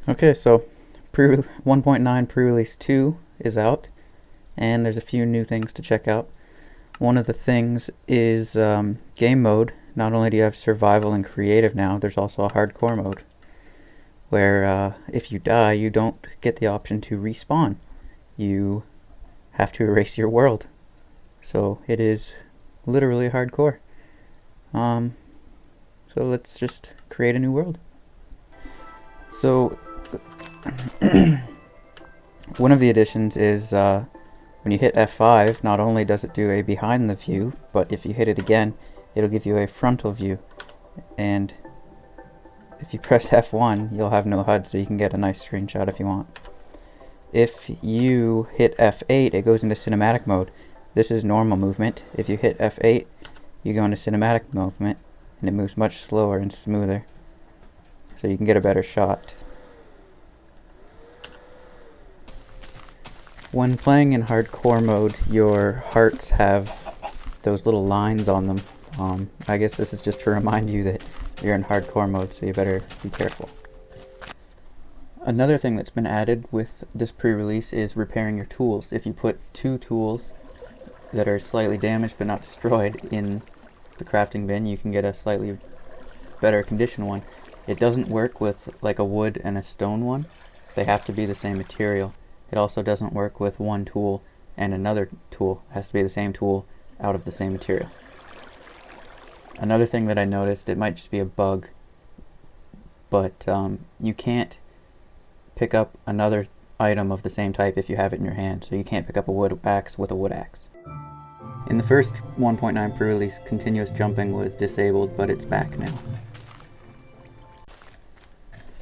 Okay, so 1.9 pre-release 2 is out, and there's a few new things to check out. One of the things is game mode. Not only do you have survival and creative now, there's also a hardcore mode, where if you die, you don't get the option to respawn. You have to erase your world. So it is literally hardcore. So let's just create a new world. So one of the additions is when you hit F5, not only does it do a behind the view, but if you hit it again, it'll give you a frontal view. And if you press F1, you'll have no HUD, so you can get a nice screenshot if you want. If you hit F8, it goes into cinematic mode. This is normal movement. If you hit F8, you go into cinematic movement, and it moves much slower and smoother, so you can get a better shot. When playing in hardcore mode, your hearts have those little lines on them. I guess this is just to remind you that you're in hardcore mode, so you better be careful. Another thing that's been added with this pre-release is repairing your tools. If you put two tools that are slightly damaged but not destroyed in the crafting bin, you can get a slightly better condition one. It doesn't work with like a wood and a stone one. They have to be the same material. It also doesn't work with one tool and another tool. It has to be the same tool out of the same material. Another thing that I noticed, it might just be a bug, but you can't pick up another item of the same type if you have it in your hand. So you can't pick up a wood axe with a wood axe. In the first 1.9 pre-release, continuous jumping was disabled, but it's back now.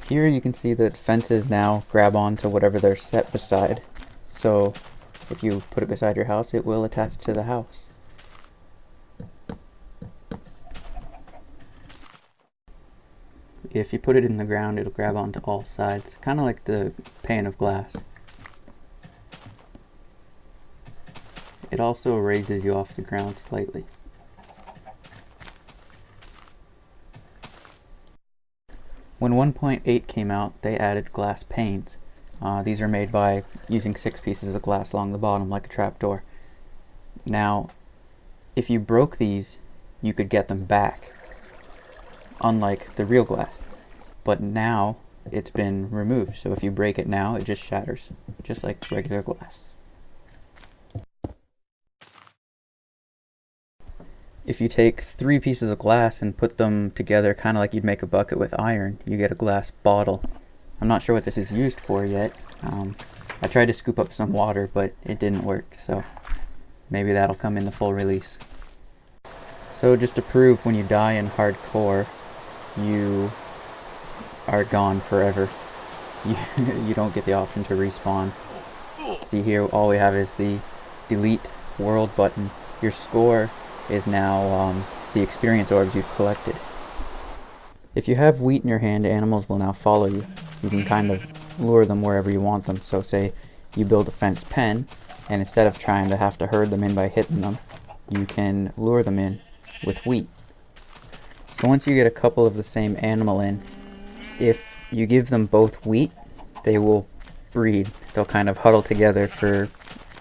Here you can see that fences now grab onto whatever they're set beside. So if you put it beside your house, it will attach to the house. If you put it in the ground, it'll grab onto all sides, kind of like the pane of glass. It also raises you off the ground slightly. When 1.8 came out, they added glass panes. These are made by using 6 pieces of glass along the bottom like a trapdoor. Now, if you broke these, you could get them back, unlike the real glass. But now it's been removed, so if you break it now, it just shatters, just like regular glass. If you take 3 pieces of glass and put them together kind of like you'd make a bucket with iron, you get a glass bottle. I'm not sure what this is used for yet. I tried to scoop up some water, but it didn't work, so maybe that'll come in the full release. So just to prove, when you die in hardcore, you are gone forever. You don't get the option to respawn. See here, all we have is the delete world button. Your score is now the experience orbs you've collected. If you have wheat in your hand, animals will now follow you. You can kind of lure them wherever you want them. So say you build a fence pen, and instead of trying to have to herd them in by hitting them, you can lure them in with wheat. So once you get a couple of the same animal in, if you give them both wheat, they will breed. They'll kind of huddle together for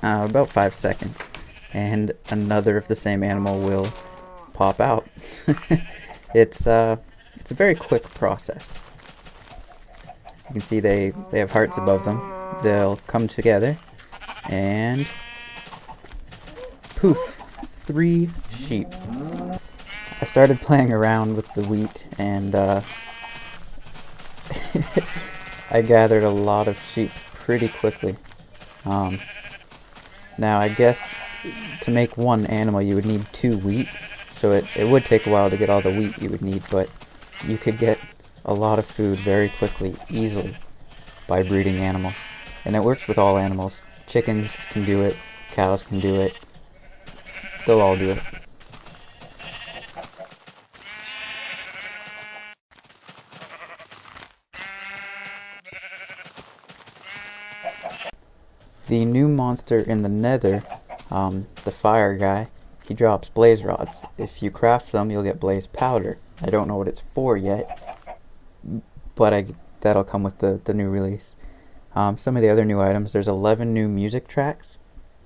about 5 seconds, and another of the same animal will pop out. It's a very quick process. You can see they have hearts above them. They'll come together, and poof, 3 sheep. I started playing around with the wheat, and I gathered a lot of sheep pretty quickly. Now I guess to make one animal you would need 2 wheat, so it would take a while to get all the wheat you would need, but you could get a lot of food very quickly, easily, by breeding animals. And it works with all animals. Chickens can do it, cows can do it, they'll all do it. The new monster in the Nether, the fire guy, he drops blaze rods. If you craft them, you'll get blaze powder. I don't know what it's for yet, but I that'll come with the new release. Some of the other new items, there's 11 new music tracks.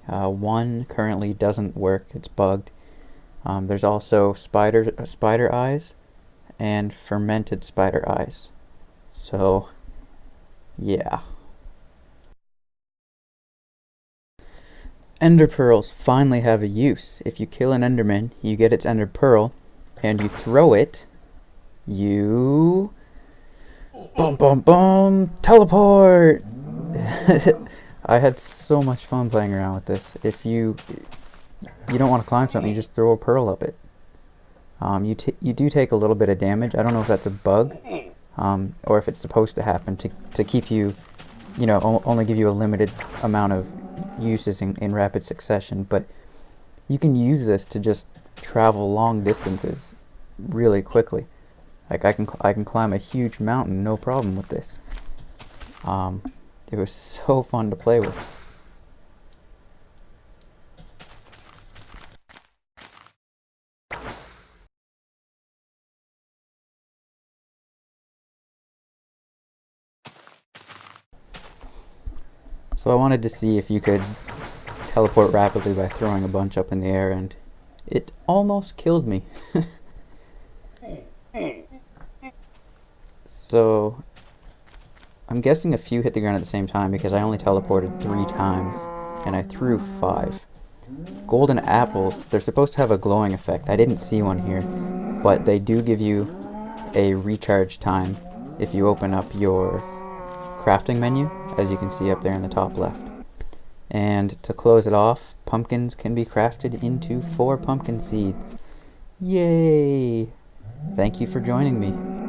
One currently doesn't work, it's bugged. There's also spider eyes and fermented spider eyes. So, yeah. Ender pearls finally have a use. If you kill an enderman, you get its ender pearl, and you throw it, you... Boom, boom, boom! Teleport! I had so much fun playing around with this. If you don't want to climb something, you just throw a pearl up it. You do take a little bit of damage. I don't know if that's a bug, or if it's supposed to happen to keep you, only give you a limited amount of uses in rapid succession. But you can use this to just travel long distances really quickly. Like I can climb a huge mountain, no problem with this. It was so fun to play with. So I wanted to see if you could teleport rapidly by throwing a bunch up in the air, and it almost killed me. So I'm guessing a few hit the ground at the same time because I only teleported 3 times and I threw 5. Golden apples, they're supposed to have a glowing effect. I didn't see one here, but they do give you a recharge time if you open up your crafting menu, as you can see up there in the top left. And to close it off, pumpkins can be crafted into 4 pumpkin seeds. Yay! Thank you for joining me.